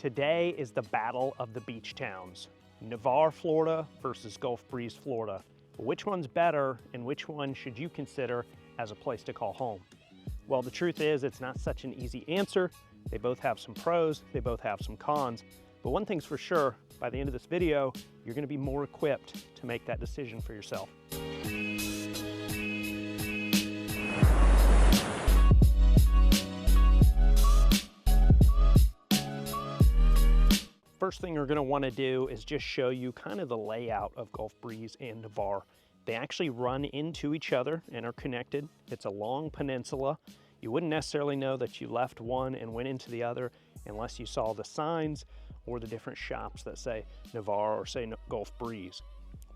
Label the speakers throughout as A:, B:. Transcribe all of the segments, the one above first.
A: Today is the battle of the beach towns. Navarre, Florida versus Gulf Breeze, Florida. Which one's better and which one should you consider as a place to call home? Well, the truth is it's not such an easy answer. They both have some pros, they both have some cons. But one thing's for sure, by the end of this video, you're gonna be more equipped to make that decision for yourself. First thing you're gonna wanna do is just show you kind of the layout of Gulf Breeze and Navarre. They actually run into each other and are connected. It's a long peninsula. You wouldn't necessarily know that you left one and went into the other unless you saw the signs or the different shops that say Navarre or say Gulf Breeze.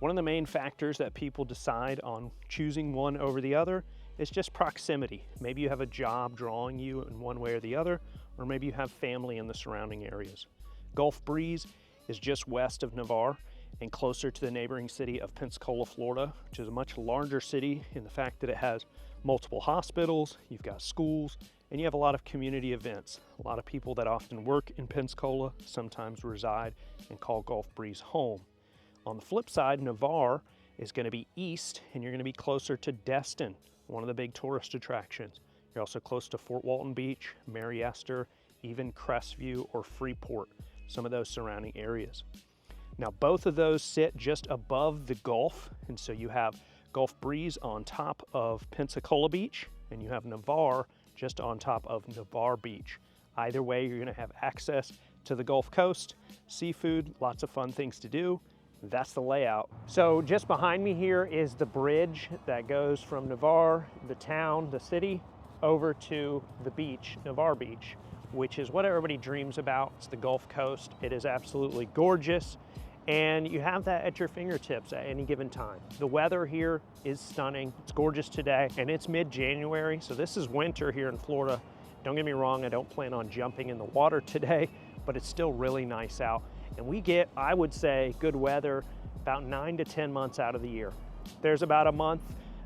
A: One of the main factors that people decide on choosing one over the other is just proximity. Maybe you have a job drawing you in one way or the other, or maybe you have family in the surrounding areas. Gulf Breeze is just west of Navarre and closer to the neighboring city of Pensacola, Florida, which is a much larger city in the fact that it has multiple hospitals, you've got schools, and you have a lot of community events. A lot of people that often work in Pensacola sometimes reside and call Gulf Breeze home. On the flip side, Navarre is going to be east, and you're going to be closer to Destin, one of the big tourist attractions. You're also close to Fort Walton Beach, Mary Esther, even Crestview or Freeport, some of those surrounding areas. Now, both of those sit just above the Gulf, and so you have Gulf Breeze on top of Pensacola Beach, and you have Navarre just on top of Navarre Beach. Either way, you're gonna have access to the Gulf Coast, seafood, lots of fun things to do. That's the layout. So just behind me here is the bridge that goes from Navarre, the town, the city, over to the beach, Navarre Beach, which is what everybody dreams about. It's the Gulf Coast. It is absolutely gorgeous. And you have that at your fingertips at any given time. The weather here is stunning. It's gorgeous today, and it's mid-January, so this is winter here in Florida. Don't get me wrong, I don't plan on jumping in the water today, but it's still really nice out. And we get, I would say, good weather about 9 to 10 months out of the year. There's about a month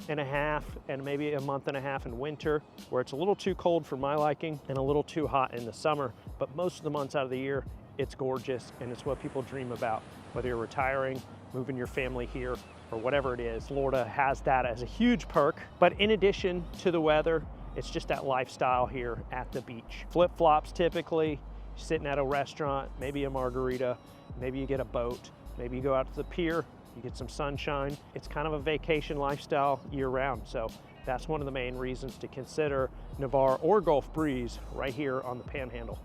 A: and a half and maybe a month and a half in winter where it's a little too cold for my liking and a little too hot in the summer, but most of the months out of the year, it's gorgeous and it's what people dream about. Whether you're retiring, moving your family here, or whatever it is, Florida has that as a huge perk. But in addition to the weather, it's just that lifestyle here at the beach. Flip-flops typically, sitting at a restaurant, maybe a margarita, maybe you get a boat, maybe you go out to the pier, you get some sunshine. It's kind of a vacation lifestyle year-round. So that's one of the main reasons to consider Navarre or Gulf Breeze right here on the Panhandle.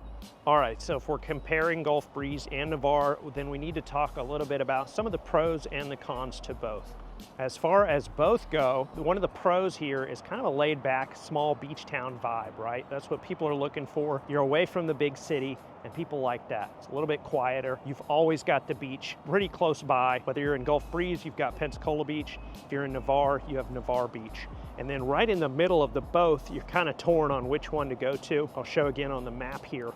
A: All right, so if we're comparing Gulf Breeze and Navarre, then we need to talk a little bit about some of the pros and the cons to both. As far as both go, one of the pros here is kind of a laid back, small beach town vibe, right? That's what people are looking for. You're away from the big city and people like that. It's a little bit quieter. You've always got the beach pretty close by. Whether you're in Gulf Breeze, you've got Pensacola Beach. If you're in Navarre, you have Navarre Beach. And then right in the middle of the both, you're kind of torn on which one to go to. I'll show again on the map here.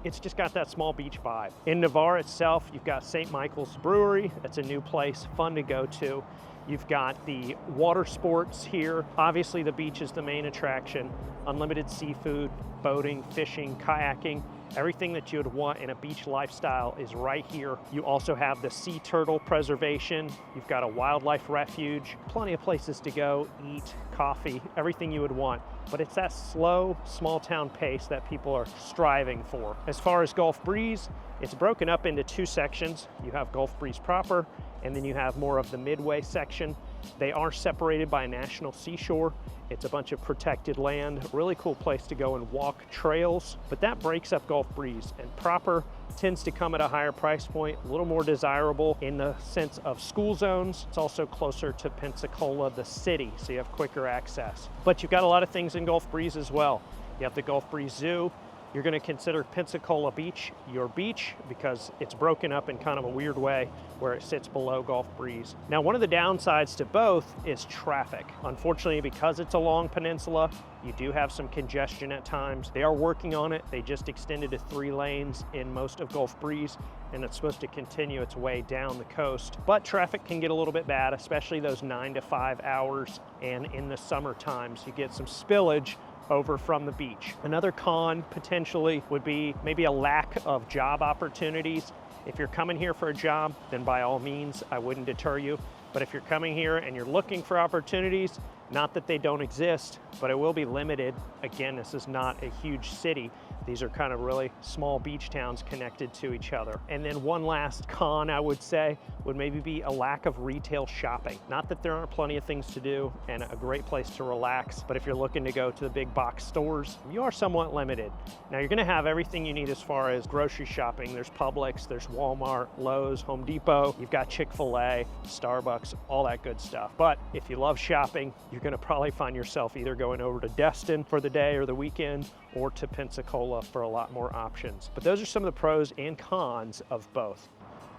A: It's just got that small beach vibe. In Navarre itself, you've got St. Michael's Brewery. That's a new place, fun to go to. You've got the water sports here. Obviously, the beach is the main attraction. Unlimited seafood, boating, fishing, kayaking. Everything that you would want in a beach lifestyle is right here. You also have the sea turtle preservation. You've got a wildlife refuge, plenty of places to go, eat, coffee, everything you would want. But it's that slow, small town pace that people are striving for. As far as Gulf Breeze, it's broken up into two sections. You have Gulf Breeze proper, and then you have more of the midway section. They are separated by a national seashore. It's a bunch of protected land, a really cool place to go and walk trails, but that breaks up Gulf Breeze, and proper tends to come at a higher price point, a little more desirable in the sense of school zones. It's also closer to Pensacola, the city, so you have quicker access. But you've got a lot of things in Gulf Breeze as well. You have the Gulf Breeze Zoo. You're going to consider Pensacola Beach your beach because it's broken up in kind of a weird way where it sits below Gulf Breeze. Now, one of the downsides to both is traffic. Unfortunately, because it's a long peninsula, you do have some congestion at times. They are working on it. They just extended to 3 lanes in most of Gulf Breeze, and it's supposed to continue its way down the coast. But traffic can get a little bit bad, especially those 9 to 5 hours. And in the summer times, you get some spillage over from the beach. Another con potentially would be maybe a lack of job opportunities. If you're coming here for a job, then by all means, I wouldn't deter you. But if you're coming here and you're looking for opportunities, not that they don't exist, but it will be limited. Again, this is not a huge city. These are kind of really small beach towns connected to each other. And then one last con, I would say, would maybe be a lack of retail shopping. Not that there aren't plenty of things to do and a great place to relax, but if you're looking to go to the big box stores, you are somewhat limited. Now you're gonna have everything you need as far as grocery shopping. There's Publix, there's Walmart, Lowe's, Home Depot, you've got Chick-fil-A, Starbucks, all that good stuff. But if you love shopping, you're gonna probably find yourself either going over to Destin for the day or the weekend, or to Pensacola for a lot more options. But those are some of the pros and cons of both.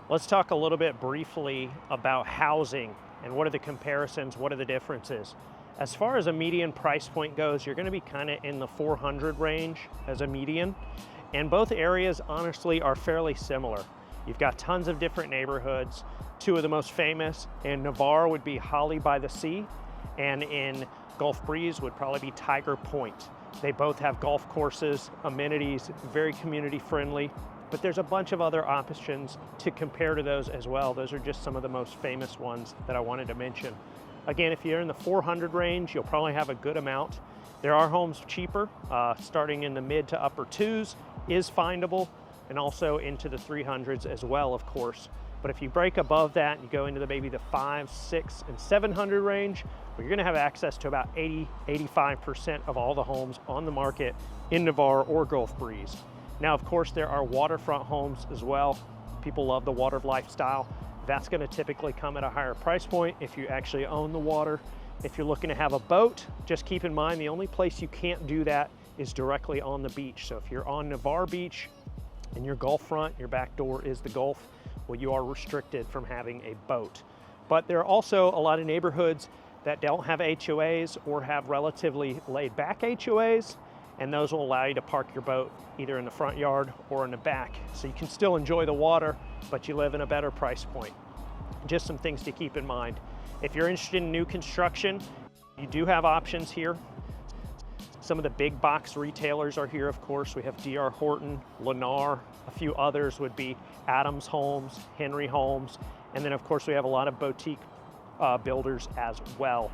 A: Let's talk a little bit briefly about housing and what are the comparisons, what are the differences. As far as a median price point goes, you're gonna be kind of in the 400 range as a median. And both areas honestly are fairly similar. You've got tons of different neighborhoods. Two of the most famous in Navarre would be Holly by the Sea, and in Gulf Breeze would probably be Tiger Point. They both have golf courses, amenities, very community friendly, but there's a bunch of other options to compare to those as well. Those are just some of the most famous ones that I wanted to mention. Again, if you're in the 400 range, you'll probably have a good amount. There are homes cheaper, starting in the mid to upper twos is findable, and also into the 300s as well, of course. But if you break above that, you go into maybe the 500, 600, and 700 range, where you're gonna have access to about 85% of all the homes on the market in Navarre or Gulf Breeze. Now, of course, there are waterfront homes as well. People love the water lifestyle. That's gonna typically come at a higher price point if you actually own the water. If you're looking to have a boat, just keep in mind the only place you can't do that is directly on the beach. So if you're on Navarre Beach and your Gulf front, your back door is the Gulf, well, you are restricted from having a boat. But there are also a lot of neighborhoods that don't have HOAs or have relatively laid back HOAs, and those will allow you to park your boat either in the front yard or in the back. So you can still enjoy the water, but you live in a better price point. Just some things to keep in mind. If you're interested in new construction, you do have options here. Some of the big box retailers are here, of course. We have D.R. Horton, Lennar, a few others would be Adams Homes, Henry Homes, and then of course we have a lot of boutique builders as well.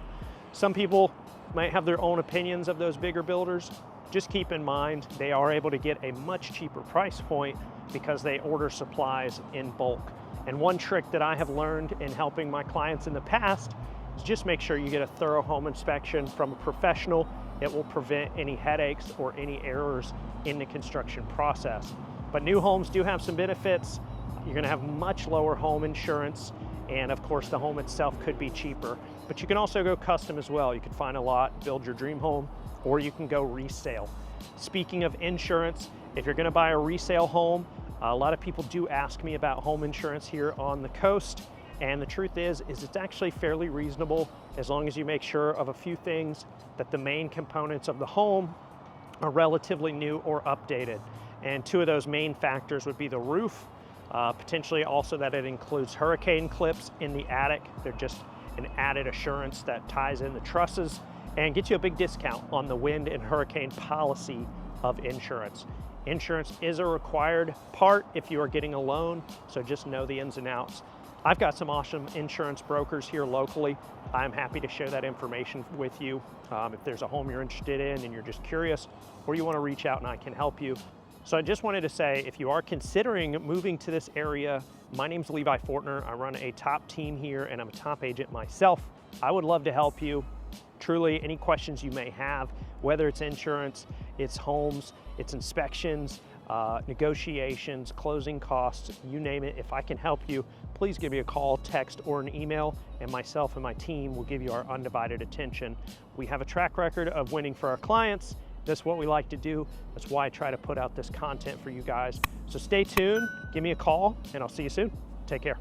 A: Some people might have their own opinions of those bigger builders. Just keep in mind they are able to get a much cheaper price point because they order supplies in bulk. And one trick that I have learned in helping my clients in the past is just make sure you get a thorough home inspection from a professional. It will prevent any headaches or any errors in the construction process. But new homes do have some benefits. You're gonna have much lower home insurance, and of course the home itself could be cheaper. But you can also go custom as well. You can find a lot, build your dream home, or you can go resale. Speaking of insurance, if you're gonna buy a resale home, a lot of people do ask me about home insurance here on the coast, and the truth is it's actually fairly reasonable as long as you make sure of a few things, that the main components of the home are relatively new or updated. And two of those main factors would be the roof, potentially also that it includes hurricane clips in the attic. They're just an added assurance that ties in the trusses and gets you a big discount on the wind and hurricane policy of insurance. Insurance is a required part if you are getting a loan, so just know the ins and outs. I've got some awesome insurance brokers here locally. I'm happy to share that information with you. If there's a home you're interested in and you're just curious, or you want to reach out and I can help you. So I just wanted to say, if you are considering moving to this area, my name's Levi Fortner. I run a top team here and I'm a top agent myself. I would love to help you. Truly, any questions you may have, whether it's insurance, it's homes, it's inspections, negotiations, closing costs, you name it. If I can help you, please give me a call, text, or an email, and myself and my team will give you our undivided attention. We have a track record of winning for our clients. That's what we like to do. That's why I try to put out this content for you guys. So stay tuned, give me a call, and I'll see you soon. Take care.